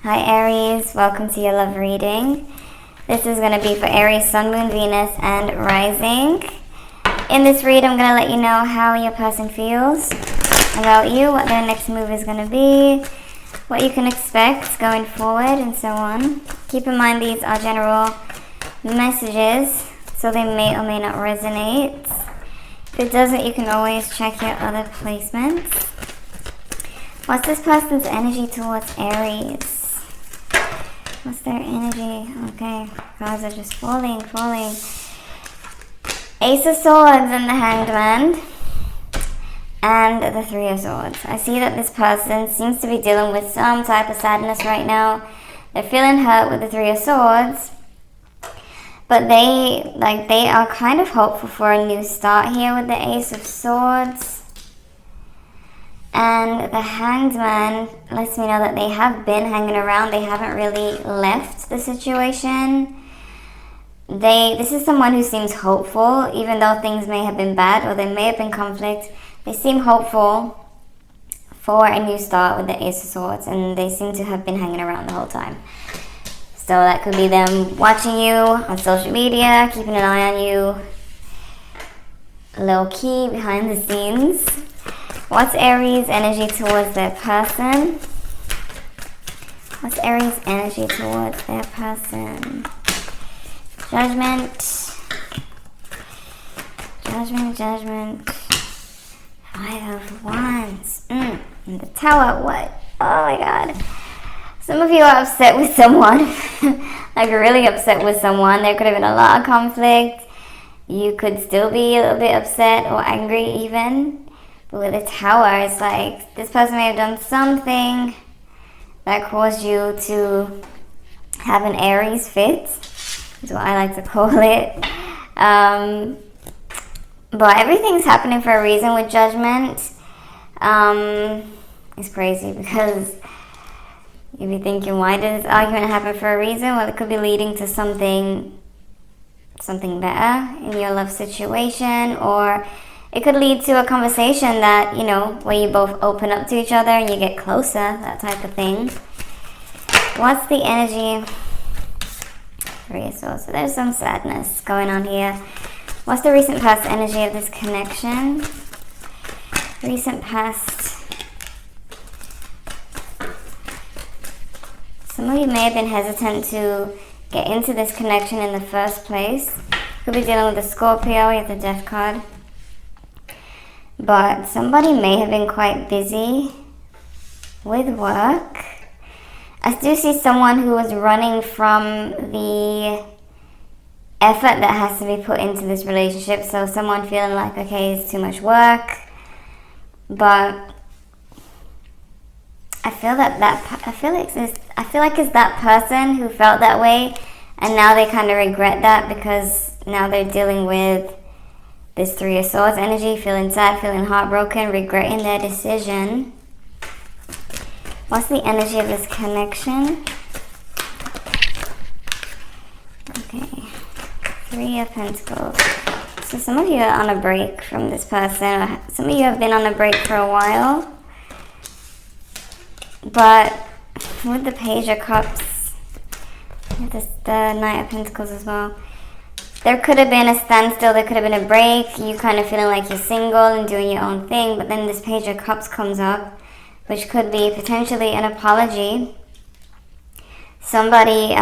Hi Aries, welcome to your love reading. This is going to be for Aries, Sun, Moon, Venus, and Rising. In this read, I'm going to let you know how your person feels about you, what their next move is going to be, what you can expect going forward, and so on. Keep in mind these are general messages, so they may or may not resonate. If it doesn't, you can always check your other placements. What's this person's energy towards Aries? What's their energy? Okay, cards are just falling. Ace of Swords and the Hanged Man. And the Three of Swords. I see that this person seems to be dealing with some type of sadness right now. They're feeling hurt with the Three of Swords. But they are kind of hopeful for a new start here with the Ace of Swords. And the Hanged Man lets me know that they have been hanging around. They haven't really left the situation. This is someone who seems hopeful, even though things may have been bad or there may have been conflict. They seem hopeful for a new start with the Ace of Swords, and they seem to have been hanging around the whole time. So that could be them watching you on social media, keeping an eye on you, low-key, behind the scenes. What's Aries' energy towards their person? What's Aries' energy towards their person? Judgment. Five of Wands. And the Tower, what? Oh my god. Some of you are upset with someone. Like really upset with someone. There could have been a lot of conflict. You could still be a little bit upset or angry even. But with the Tower, it's like this person may have done something that caused you to have an Aries fit, is what I like to call it. But everything's happening for a reason with Judgment. It's crazy because you'd be thinking, why did this argument happen for a reason? Well, it could be leading to something better in your love situation, or it could lead to a conversation that, where you both open up to each other and you get closer, that type of thing. What's the energy? Three of Swords. So there's some sadness going on here. What's the recent past energy of this connection? Recent past. Some of you may have been hesitant to get into this connection in the first place. Could be dealing with a Scorpio, you have the Death card. But somebody may have been quite busy with work. I do see someone who was running from the effort that has to be put into this relationship. So someone feeling like, okay, it's too much work. But I feel like it's that person who felt that way, and now they kind of regret that because now they're dealing with this Three of Swords energy, feeling sad, feeling heartbroken, regretting their decision. What's the energy of this connection? Okay. Three of Pentacles. So some of you are on a break from this person, or some of you have been on a break for a while. But with the Page of Cups, with the Knight of Pentacles as well, there could have been a standstill, there could have been a break, you kind of feeling like you're single and doing your own thing, but then this Page of Cups comes up, which could be potentially an apology. Somebody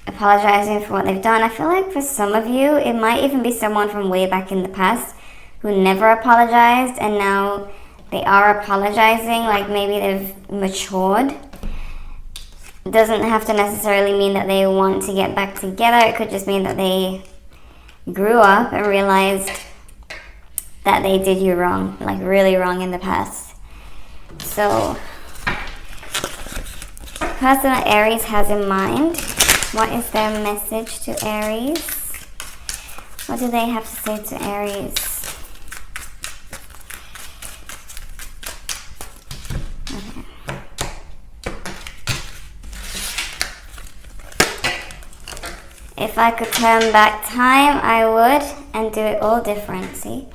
apologizing for what they've done. I feel like for some of you, it might even be someone from way back in the past who never apologized, and now they are apologizing, like maybe they've matured. It doesn't have to necessarily mean that they want to get back together. It could just mean that they grew up and realized that they did you wrong, like really wrong in the past. So, the person that Aries has in mind, what is their message to Aries? What do they have to say to Aries? If I could turn back time, I would, and do it all different. See?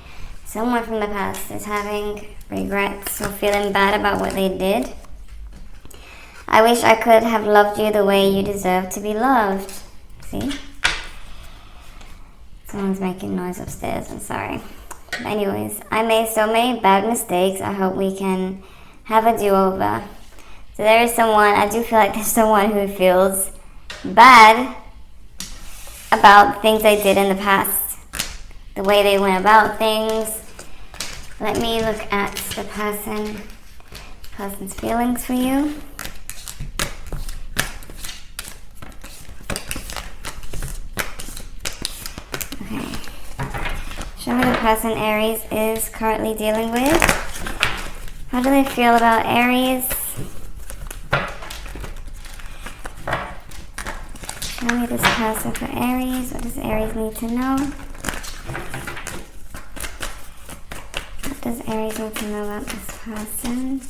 Someone from the past is having regrets or feeling bad about what they did. I wish I could have loved you the way you deserve to be loved. See? Someone's making noise upstairs, I'm sorry. But anyways, I made so many bad mistakes. I hope we can have a do-over. So there is someone, I do feel like there's someone who feels bad about things they did in the past. The way they went about things. Let me look at the person's feelings for you. Okay. Show me the person Aries is currently dealing with. How do they feel about Aries? Show me this person for Aries. What does Aries need to know? What does Aries need to know about this person?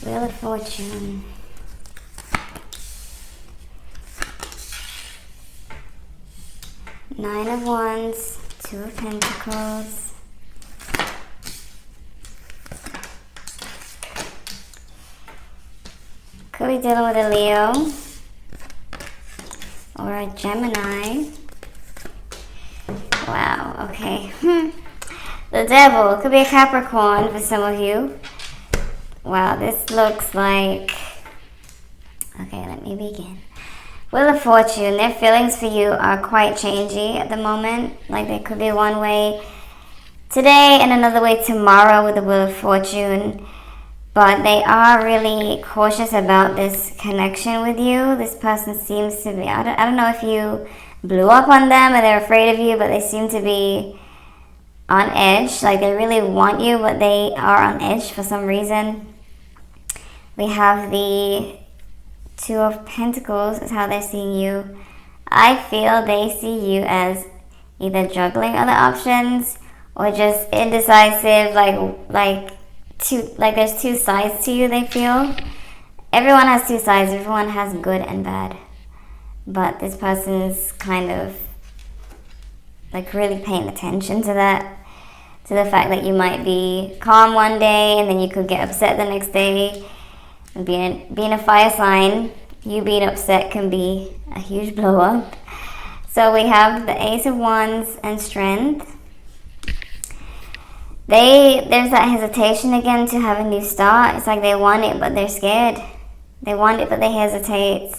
Wheel of Fortune. Nine of Wands, Two of Pentacles. Could be dealing with a Leo or a Gemini. Wow, okay. The Devil, could be a Capricorn for some of you. Wow, this looks like... Okay, let me begin. Wheel of Fortune, their feelings for you are quite changey at the moment. Like they could be one way today and another way tomorrow with the Wheel of Fortune. But they are really cautious about this connection with you. This person seems to be, I don't know if you blew up on them or they're afraid of you, but they seem to be on edge. Like they really want you, but they are on edge for some reason. We have the Two of Pentacles is how they're seeing you. I feel they see you as either juggling other options or just indecisive, like there's two sides to you, they feel. Everyone has two sides, everyone has good and bad. But this person's kind of like really paying attention to that, to the fact that you might be calm one day and then you could get upset the next day. Being a fire sign, you being upset can be a huge blow up. So we have the Ace of Wands and Strength. There's that hesitation again to have a new start. It's like they want it, but they're scared. They want it, but they hesitate.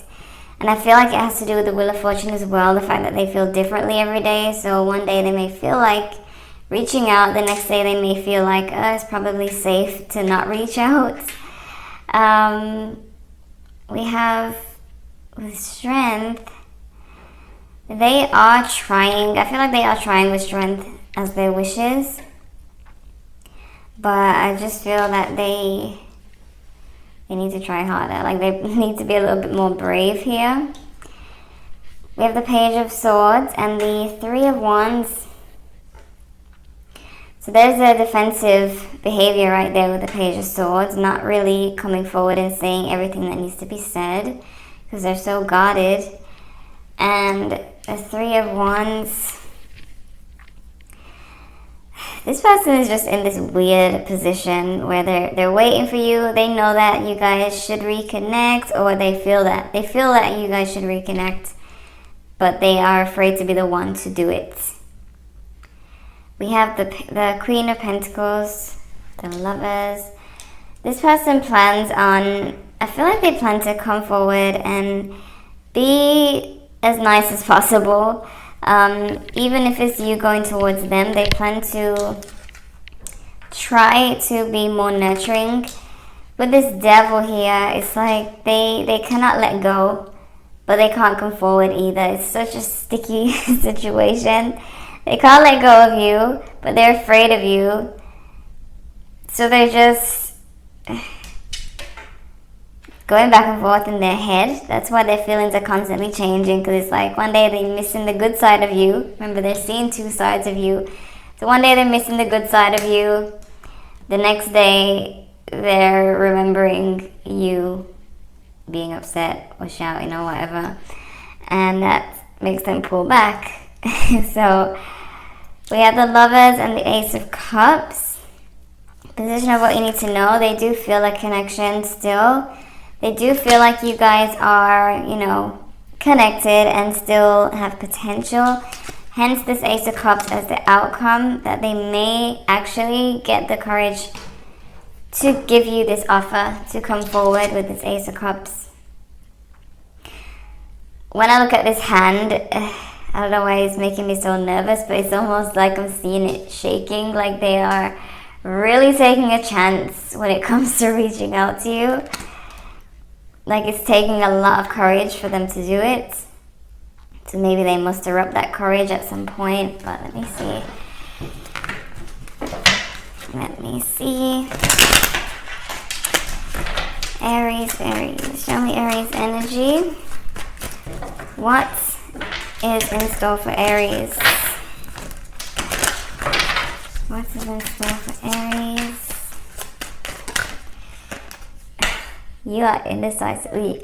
And I feel like it has to do with the Wheel of Fortune as well, the fact that they feel differently every day. So one day they may feel like reaching out, the next day they may feel like, it's probably safe to not reach out. We have with Strength, they are trying, I feel like they are trying with Strength as their wishes, but I just feel that they need to try harder, like they need to be a little bit more brave here. We have the Page of Swords and the Three of Wands. So there's a defensive behavior right there with the Page of Swords, not really coming forward and saying everything that needs to be said because they're so guarded. And the Three of Wands, this person is just in this weird position where they're waiting for you. They know that you guys should reconnect, or they feel that you guys should reconnect, but they are afraid to be the one to do it. We have the Queen of Pentacles, the Lovers. This person plans on, I feel like they plan to come forward and be as nice as possible. Even if it's you going towards them, they plan to try to be more nurturing. With this Devil here, it's like they cannot let go, but they can't come forward either. It's such a sticky situation. They can't let go of you, but they're afraid of you. So they're just going back and forth in their head. That's why their feelings are constantly changing, because it's like one day they're missing the good side of you. Remember, they're seeing two sides of you. So one day they're missing the good side of you. The next day they're remembering you being upset or shouting or whatever. And that makes them pull back. So We have the Lovers and the Ace of Cups. Position of what you need to know. They do feel a connection still. They do feel like you guys are, you know, connected and still have potential. Hence this Ace of Cups as the outcome, that they may actually get the courage to give you this offer to come forward with this Ace of Cups. When I look at this hand, I don't know why it's making me so nervous, but it's almost like I'm seeing it shaking, like they are really taking a chance when it comes to reaching out to you. Like it's taking a lot of courage for them to do it. So maybe they muster up that courage at some point, but let me see. Let me see. Aries, Aries. Show me Aries energy. What is in store for Aries? What is in store for Aries? You are indecisive.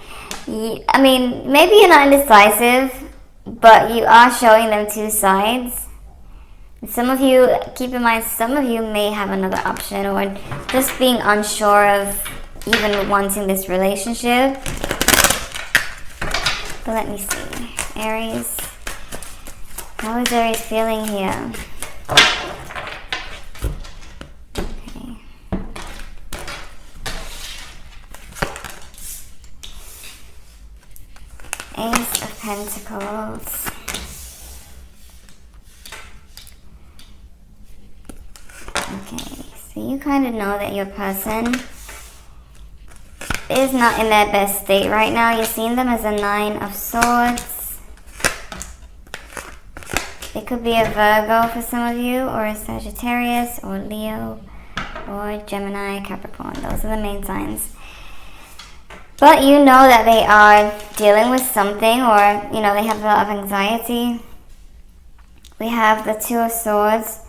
I mean, maybe you're not indecisive, but you are showing them two sides. Some of you, keep in mind, some of you may have another option, or just being unsure of even wanting this relationship. But let me see. Aries. How is Aries feeling here? Okay. Ace of Pentacles. Okay, so you kind of know that your person is not in their best state right now. You're seeing them as a 9 of Swords. It could be a Virgo for some of you, or a Sagittarius, or Leo, or Gemini, Capricorn. Those are the main signs. But you know that they are dealing with something, or, you know, they have a lot of anxiety. We have the 2 of Swords.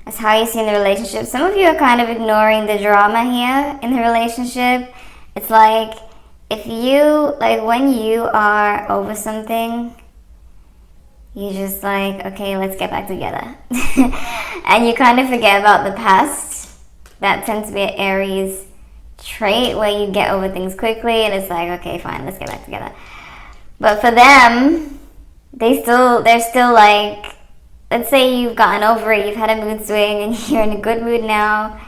That's how you see in the relationship. Some of you are kind of ignoring the drama here in the relationship. It's like, if you, like when you are over something, you just like, okay, let's get back together. And you kind of forget about the past. That tends to be an Aries trait, where you get over things quickly and it's like, okay, fine, let's get back together. But for them, they're still like, let's say you've gotten over it, you've had a mood swing and you're in a good mood now,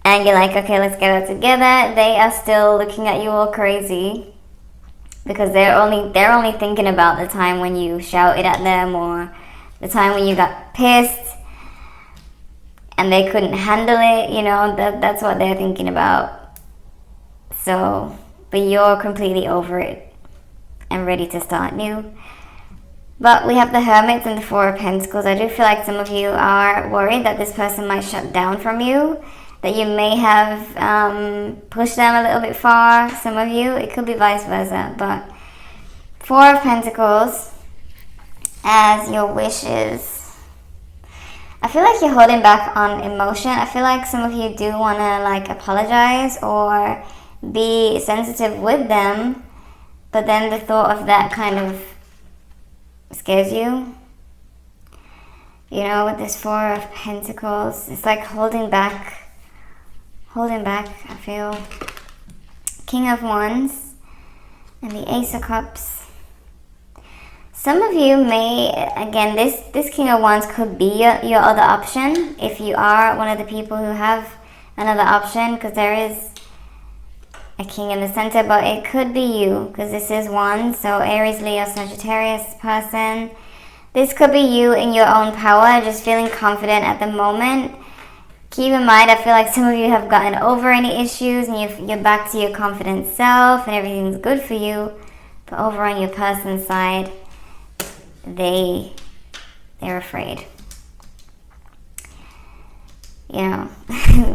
and you're like, okay, let's get it together. They are still looking at you all crazy, because they're only thinking about the time when you shouted at them, or the time when you got pissed and they couldn't handle it. You know, that's what they're thinking about. So, but you're completely over it and ready to start new. But we have the Hermit and the 4 of Pentacles. I do feel like some of you are worried that this person might shut down from you, that you may have pushed them a little bit far. Some of you, it could be vice versa. But 4 of Pentacles as your wishes. I feel like you're holding back on emotion. I feel like some of you do want to like apologize or be sensitive with them, but then the thought of that kind of scares you. You know, with this 4 of Pentacles, it's like holding back, I feel. King of Wands and the Ace of Cups. Some of you may, again, this King of Wands could be your other option if you are one of the people who have another option, because there is a king in the center, but it could be you, because this is Wands. So Aries, Leo, Sagittarius person. This could be you in your own power, just feeling confident at the moment. Keep in mind, I feel like some of you have gotten over any issues and you're back to your confident self and everything's good for you. But over on your person's side, they're afraid. You know,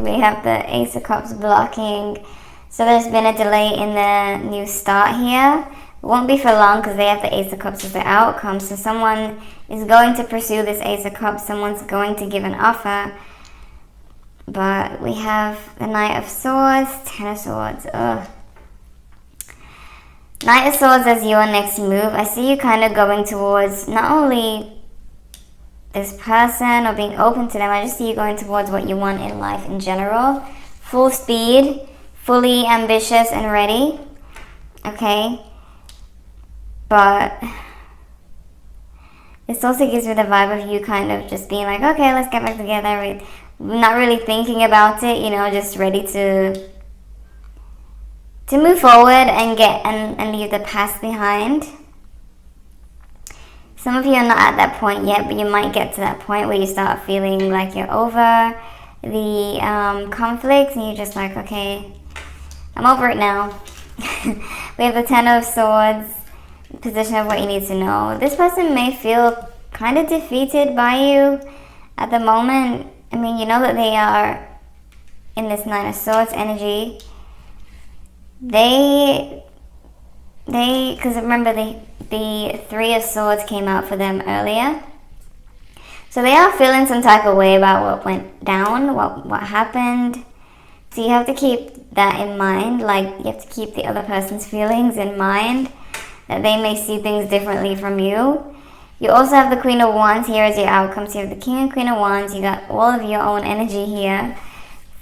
we have the Ace of Cups blocking. So there's been a delay in the new start here. It won't be for long because they have the Ace of Cups as the outcome. So someone is going to pursue this Ace of Cups. Someone's going to give an offer. But we have the Knight of Swords, 10 of Swords. Ugh. Knight of Swords as your next move. I see you kind of going towards not only this person or being open to them. I just see you going towards what you want in life in general. Full speed, fully ambitious and ready. Okay? But this also gives me the vibe of you kind of just being like, okay, let's get back together. Not really thinking about it, you know, just ready to move forward and leave the past behind. Some of you are not at that point yet, but you might get to that point where you start feeling like you're over the conflicts and you're just like, okay, I'm over it now. We have the Ten of Swords, position of what you need to know. This person may feel kind of defeated by you at the moment. I mean, you know that they are in this Nine of Swords energy. Because remember the Three of Swords came out for them earlier. So they are feeling some type of way about what went down, what happened. So you have to keep that in mind. Like, you have to keep the other person's feelings in mind, that they may see things differently from you. You also have the Queen of Wands here as your outcomes. You have the King and Queen of Wands. You got all of your own energy here.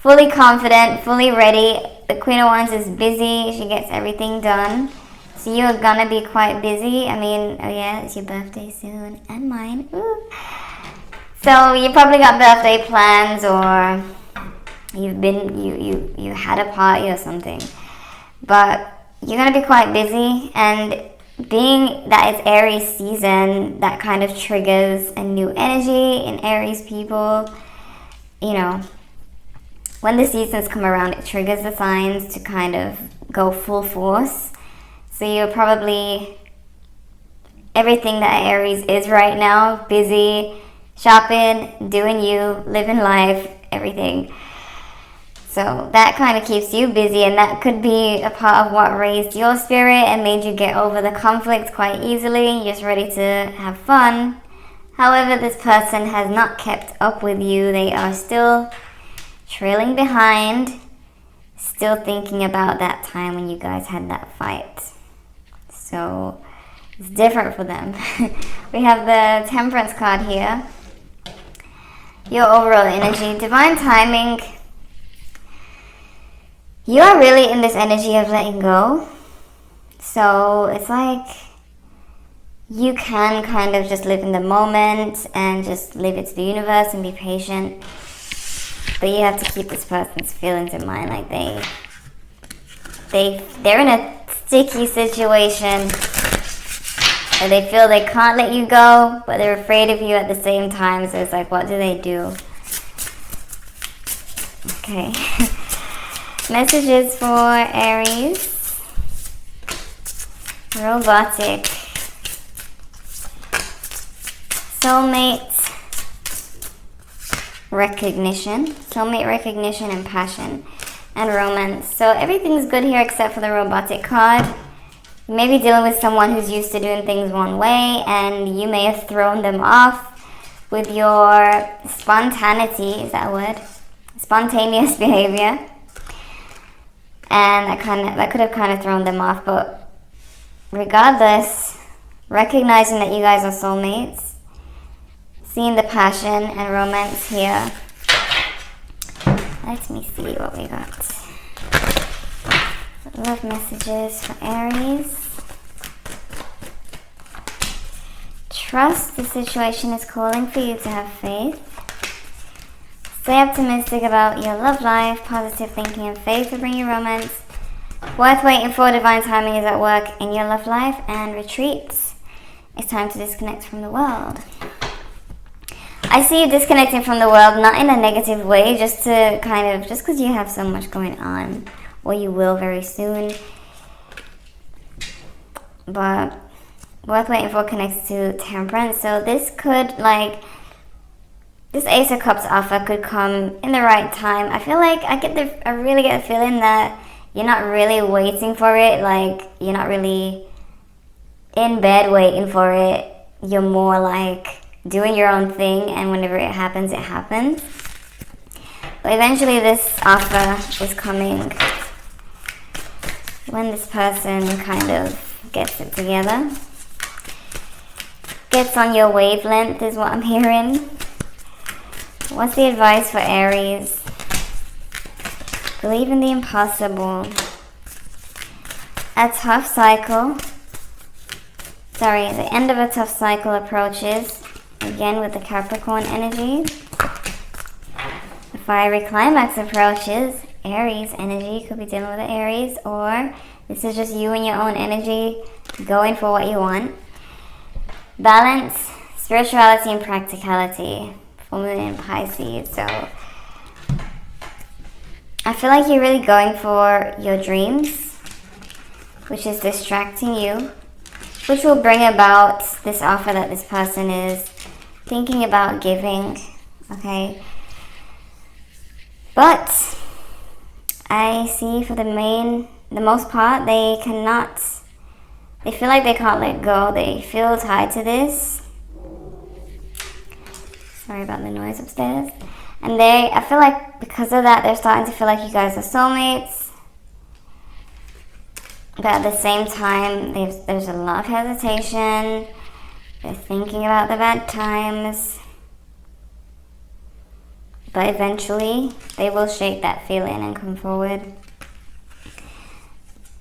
Fully confident, fully ready. The Queen of Wands is busy. She gets everything done. So you're gonna be quite busy. I mean, oh yeah, it's your birthday soon. And mine. Ooh. So you probably got birthday plans, or you had a party or something. But you're gonna be quite busy, and being that it's Aries season, that kind of triggers a new energy in Aries people. You know, when the seasons come around, it triggers the signs to kind of go full force. So you're probably everything that Aries is right now, busy, shopping, doing you, living life, everything. So that kind of keeps you busy, and that could be a part of what raised your spirit and made you get over the conflict quite easily. You're just ready to have fun. However, this person has not kept up with you. They are still trailing behind, still thinking about that time when you guys had that fight. So it's different for them. We have the Temperance card here. Your overall energy, divine timing. You are really in this energy of letting go. So it's like you can kind of just live in the moment and just leave it to the universe and be patient. But you have to keep this person's feelings in mind. Like they're in a sticky situation. And they feel they can't let you go, but they're afraid of you at the same time. So it's like, what do they do? Okay. Messages for Aries. Robotic. Soulmate recognition. Soulmate recognition and passion and romance. So everything's good here except for the robotic card. You may be dealing with someone who's used to doing things one way, and you may have thrown them off with your spontaneity, is that a word? Spontaneous behavior. And that could have kind of thrown them off, but regardless, recognizing that you guys are soulmates, seeing the passion and romance here. Let me see what we got. Love messages for Aries. Trust the situation is calling for you to have faith. Stay optimistic about your love life. Positive thinking and faith will bring you romance. Worth waiting for. Divine timing is at work in your love life. And retreats. It's time to disconnect from the world. I see you disconnecting from the world, not in a negative way, just because you have so much going on, or you will very soon. But worth waiting for connects to Temperance. So this could, this Ace of Cups offer could come in the right time. I feel like I really get the feeling that you're not really waiting for it. Like, you're not really in bed waiting for it. You're more like doing your own thing, and whenever it happens, it happens. But eventually this offer is coming when this person kind of gets it together. gets on your wavelength is what I'm hearing. What's the advice for Aries? Believe in the impossible. A tough cycle. Sorry, the end of a tough cycle approaches. Again with the Capricorn energy. The fiery climax approaches. Aries energy. Could be dealing with the Aries, or this is just you and your own energy going for what you want. Balance, spirituality, and practicality. Full moon in Pisces. So I feel like you're really going for your dreams, which is distracting you, which will bring about this offer that this person is thinking about giving, okay? But I see for the most part, they feel like they can't let go. They feel tied to this. Sorry about the noise upstairs. And I feel like because of that, they're starting to feel like you guys are soulmates. But at the same time, there's a lot of hesitation. They're thinking about the bad times. But eventually, they will shake that feeling and come forward.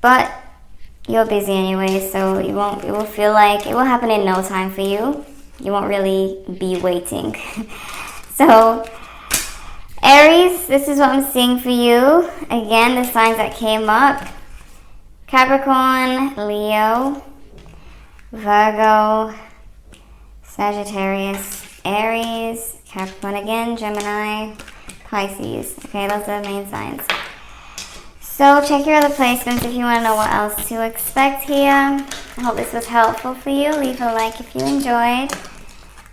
But you're busy anyway, so it will feel like it will happen in no time for you. You won't really be waiting. So, Aries, this is what I'm seeing for you. Again, the signs that came up. Capricorn, Leo, Virgo, Sagittarius, Aries, Capricorn again, Gemini, Pisces. Okay, those are the main signs. So check your other placements if you want to know what else to expect here. I hope this was helpful for you. Leave a like if you enjoyed.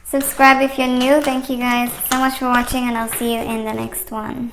Subscribe if you're new. Thank you guys so much for watching, and I'll see you in the next one.